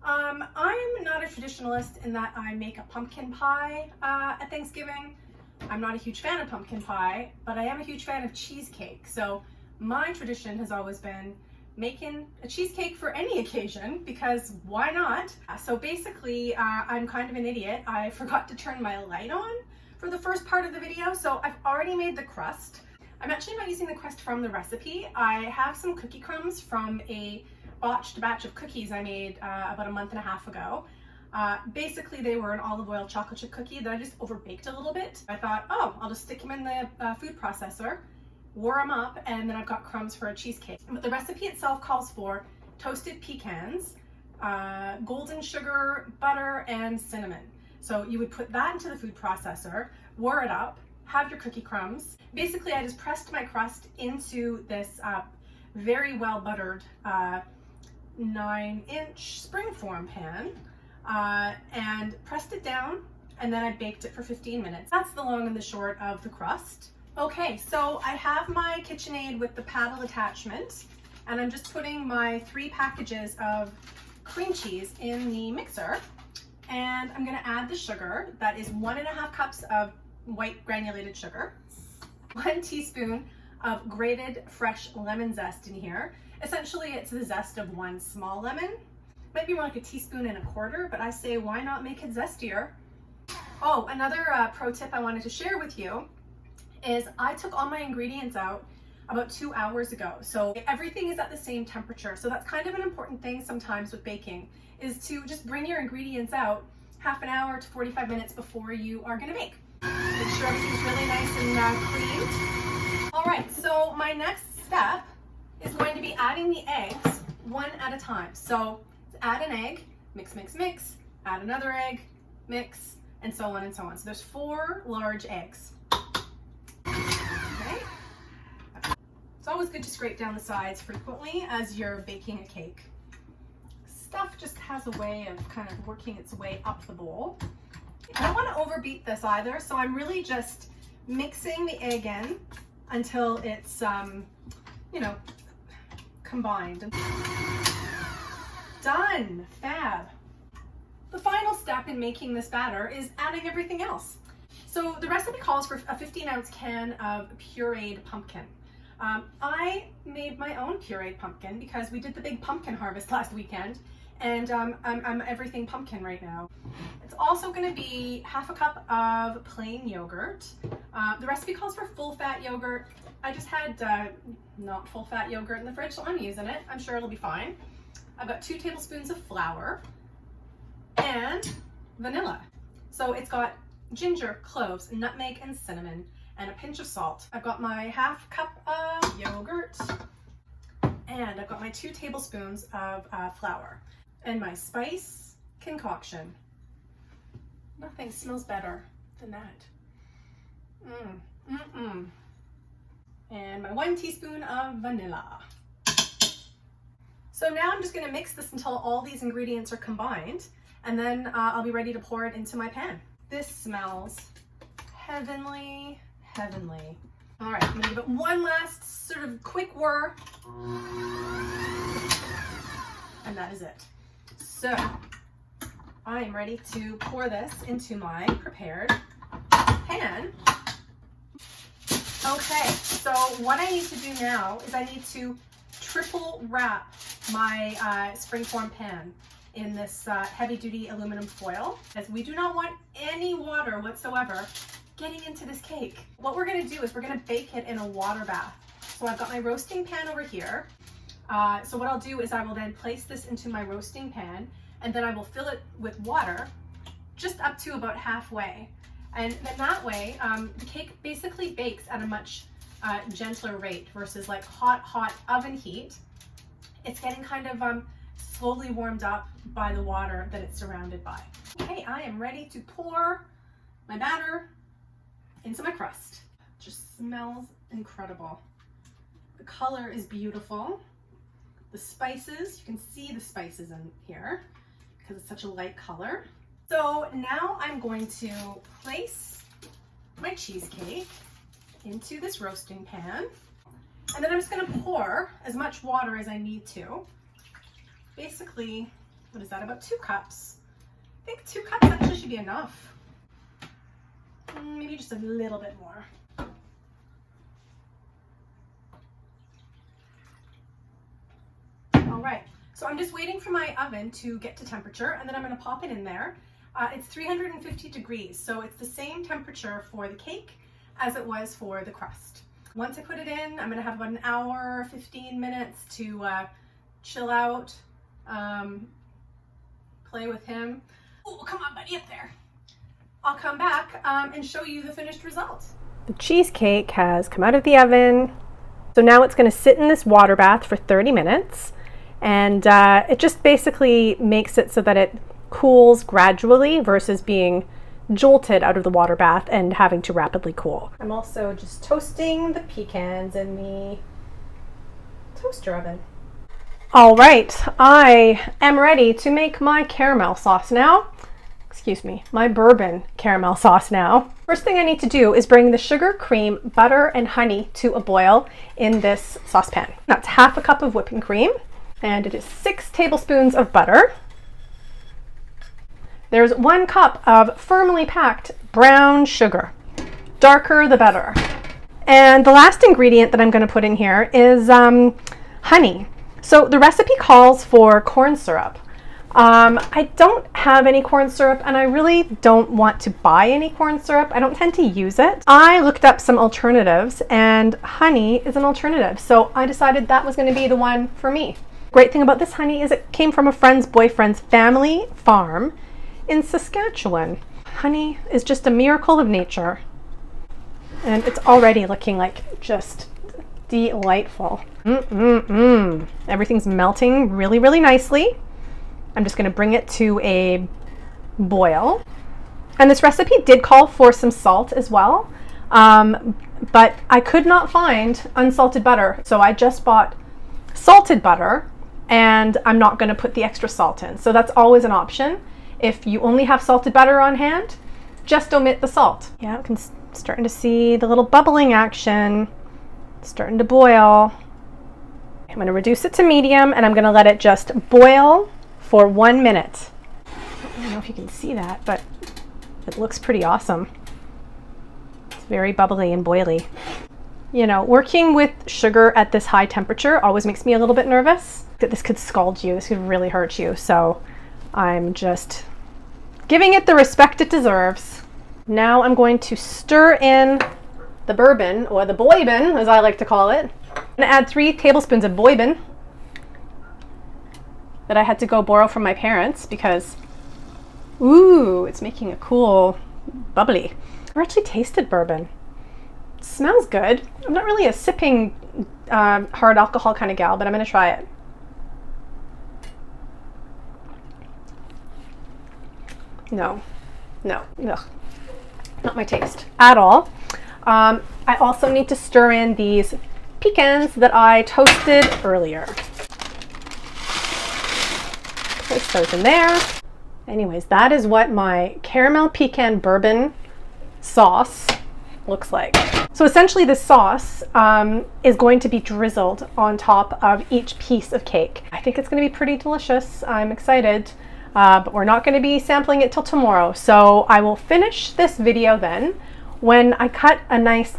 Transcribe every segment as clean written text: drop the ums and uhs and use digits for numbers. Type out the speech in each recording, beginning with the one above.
I'm not a traditionalist in that I make a pumpkin pie at Thanksgiving. I'm not a huge fan of pumpkin pie, but I am a huge fan of cheesecake. So my tradition has always been making a cheesecake for any occasion, because why not? So basically, I'm kind of an idiot. I forgot to turn my light on for the first part of the video, so I've already made the crust. I'm actually not using the crust from the recipe. I have some cookie crumbs from a botched batch of cookies I made about a month and a half ago. Basically, they were an olive oil chocolate chip cookie that I just overbaked a little bit. I thought, oh, I'll just stick them in the food processor, warm them up, and then I've got crumbs for a cheesecake. But the recipe itself calls for toasted pecans, golden sugar, butter, and cinnamon. So you would put that into the food processor, whir it up, have your cookie crumbs. Basically, I just pressed my crust into this very well buttered 9-inch springform pan and pressed it down, and then I baked it for 15 minutes. That's the long and the short of the crust. Okay, so I have my KitchenAid with the paddle attachment, and I'm just putting my 3 packages of cream cheese in the mixer, and I'm gonna add the sugar. That is 1.5 cups of white granulated sugar, 1 teaspoon of grated fresh lemon zest in here. Essentially, it's the zest of 1 small lemon. Might be more like 1.25 teaspoons, but I say why not make it zestier? Oh, another pro tip I wanted to share with you is I took all my ingredients out about 2 hours ago. So everything is at the same temperature. So that's kind of an important thing sometimes with baking, is to just bring your ingredients out half an hour to 45 minutes before you are gonna bake. Make sure everything's really nice and creamed. All right, so my next step is going to be adding the eggs one at a time. So add an egg, mix, mix, mix, add another egg, mix, and so on and so on. So there's 4 large eggs. Okay. It's always good to scrape down the sides frequently as you're baking a cake. Stuff just has a way of kind of working its way up the bowl. I don't want to overbeat this either, so I'm really just mixing the egg in until it's, you know, combined. Done. Fab. The final step in making this batter is adding everything else. So the recipe calls for a 15-ounce can of pureed pumpkin. I made my own pureed pumpkin because we did the big pumpkin harvest last weekend, and I'm everything pumpkin right now. It's also going to be 1/2 cup of plain yogurt. The recipe calls for full-fat yogurt. I just had not full-fat yogurt in the fridge, so I'm using it. I'm sure it'll be fine. I've got 2 tablespoons of flour and vanilla. So it's got ginger, cloves, nutmeg, and cinnamon, and a pinch of salt. I've got my 1/2 cup of yogurt, and I've got my 2 tablespoons of flour, and my spice concoction. Nothing smells better than that. And my 1 teaspoon of vanilla. So now I'm just gonna mix this until all these ingredients are combined, and then I'll be ready to pour it into my pan. This smells heavenly, heavenly. All right, I'm gonna give it one last sort of quick whir, and that is it. So I am ready to pour this into my prepared pan. Okay, so what I need to do now is I need to triple wrap my springform pan in this heavy-duty aluminum foil, as we do not want any water whatsoever getting into this cake. What we're gonna do is we're gonna bake it in a water bath. So I've got my roasting pan over here. So what I'll do is I will then place this into my roasting pan, and then I will fill it with water just up to about halfway. And then that way, the cake basically bakes at a much gentler rate versus like hot oven heat. It's getting kind of slowly warmed up by the water that it's surrounded by. Okay, I am ready to pour my batter into my crust. Just smells incredible. The color is beautiful. The spices, you can see the spices in here because it's such a light color. So now I'm going to place my cheesecake into this roasting pan, and then I'm just going to pour as much water as I need to. Basically what is that, about 2 cups. I think 2 cups actually should be enough. Maybe just a little bit more. All right, so I'm just waiting for my oven to get to temperature, and then I'm going to pop it in there. It's 350 degrees, so it's the same temperature for the cake as it was for the crust. Once I put it in, I'm going to have about an hour, 15 minutes to chill out, play with him. Oh, come on, buddy, up there. I'll come back and show you the finished result. The cheesecake has come out of the oven. So now it's going to sit in this water bath for 30 minutes. And it just basically makes it so that it cools gradually versus being jolted out of the water bath and having to rapidly cool. I'm also just toasting the pecans in the toaster oven. All right, I am ready to make my caramel sauce now. Excuse me, my bourbon caramel sauce now. First thing I need to do is bring the sugar, cream, butter, and honey to a boil in this saucepan. That's half a cup of whipping cream, and it is 6 tablespoons of butter. There's 1 cup of firmly packed brown sugar. Darker the better. And the last ingredient that I'm going to put in here is honey. So the recipe calls for corn syrup. I don't have any corn syrup, and I really don't want to buy any corn syrup. I don't tend to use it. I looked up some alternatives, and honey is an alternative. So I decided that was going to be the one for me. Great thing about this honey is it came from a friend's boyfriend's family farm in Saskatchewan. Honey is just a miracle of nature, and it's already looking like just delightful. Everything's melting really, really nicely. I'm just going to bring it to a boil. And this recipe did call for some salt as well, but I could not find unsalted butter, so I just bought salted butter, and I'm not going to put the extra salt in. So that's always an option. If you only have salted butter on hand, just omit the salt. Yeah, I can starting to see the little bubbling action, starting to boil. I'm going to reduce it to medium, and I'm going to let it just boil for 1 minute. I don't know if you can see that, but it looks pretty awesome. It's very bubbly and boily. You know, working with sugar at this high temperature always makes me a little bit nervous that this could scald you, this could really hurt you. So I'm just giving it the respect it deserves. Now I'm going to stir in the bourbon, or the boybin, as I like to call it. I'm going to add 3 tablespoons of boybin that I had to go borrow from my parents because, ooh, it's making a cool bubbly. I've never actually tasted bourbon. It smells good. I'm not really a sipping hard alcohol kind of gal, but I'm going to try it. No, ugh. Not my taste at all. I also need to stir in these pecans that I toasted earlier. Place those in there. Anyways, that is what my caramel pecan bourbon sauce looks like. So essentially this sauce is going to be drizzled on top of each piece of cake. I think it's going to be pretty delicious. I'm excited. But we're not going to be sampling it till tomorrow. So I will finish this video then when I cut a nice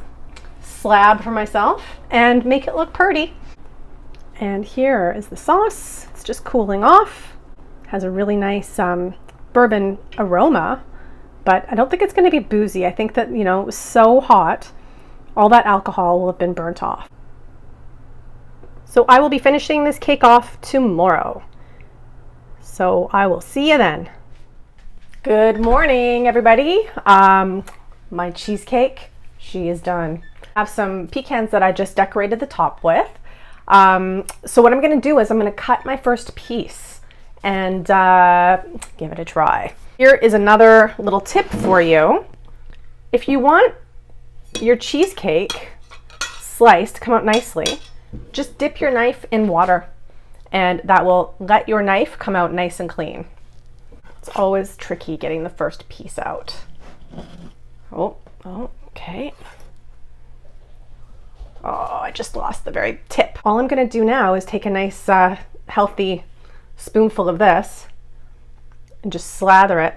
slab for myself and make it look pretty. And here is the sauce. It's just cooling off. Has a really nice bourbon aroma, but I don't think it's going to be boozy. I think that, you know, it was so hot, all that alcohol will have been burnt off. So I will be finishing this cake off tomorrow. So I will see you then. Good morning, everybody. My cheesecake, she is done. I have some pecans that I just decorated the top with. So what I'm going to do is I'm going to cut my first piece and give it a try. Here is another little tip for you. If you want your cheesecake sliced to come out nicely, just dip your knife in water, and that will let your knife come out nice and clean. It's always tricky getting the first piece out. Oh, okay. Oh, I just lost the very tip. All I'm gonna do now is take a nice healthy spoonful of this and just slather it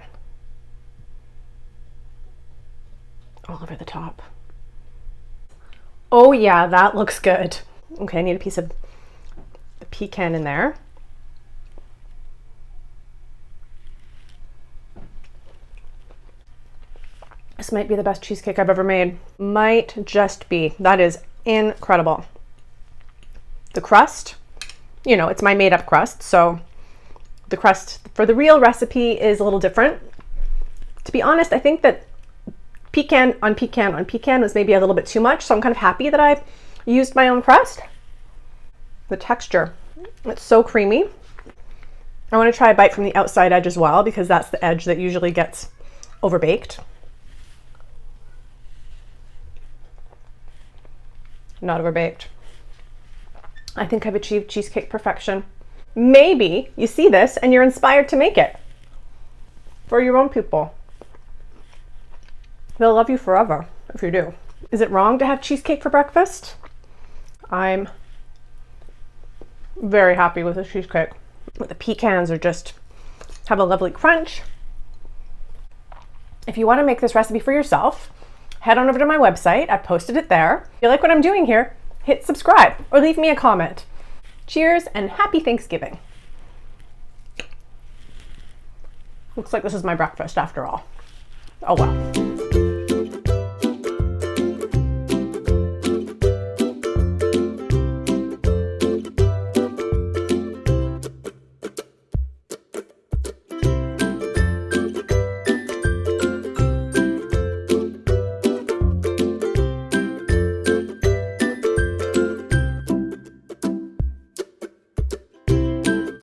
all over the top. Oh yeah, that looks good. Okay, I need a piece of the pecan in there. This might be the best cheesecake I've ever made. Might just be. That is incredible. The crust, you know, it's my made up crust, so the crust for the real recipe is a little different. To be honest, I think that pecan on pecan on pecan was maybe a little bit too much, so I'm kind of happy that I used my own crust. The texture, it's so creamy. I want to try a bite from the outside edge as well, because that's the edge that usually gets overbaked. Not overbaked. I think I've achieved cheesecake perfection. Maybe you see this and you're inspired to make it for your own people. They'll love you forever if you do. Is it wrong to have cheesecake for breakfast? I'm very happy with the cheesecake. The pecans are just have a lovely crunch. If you want to make this recipe for yourself, head on over to my website. I posted it there. If you like what I'm doing here, hit subscribe or leave me a comment. Cheers and happy Thanksgiving. Looks like this is my breakfast after all. Oh well.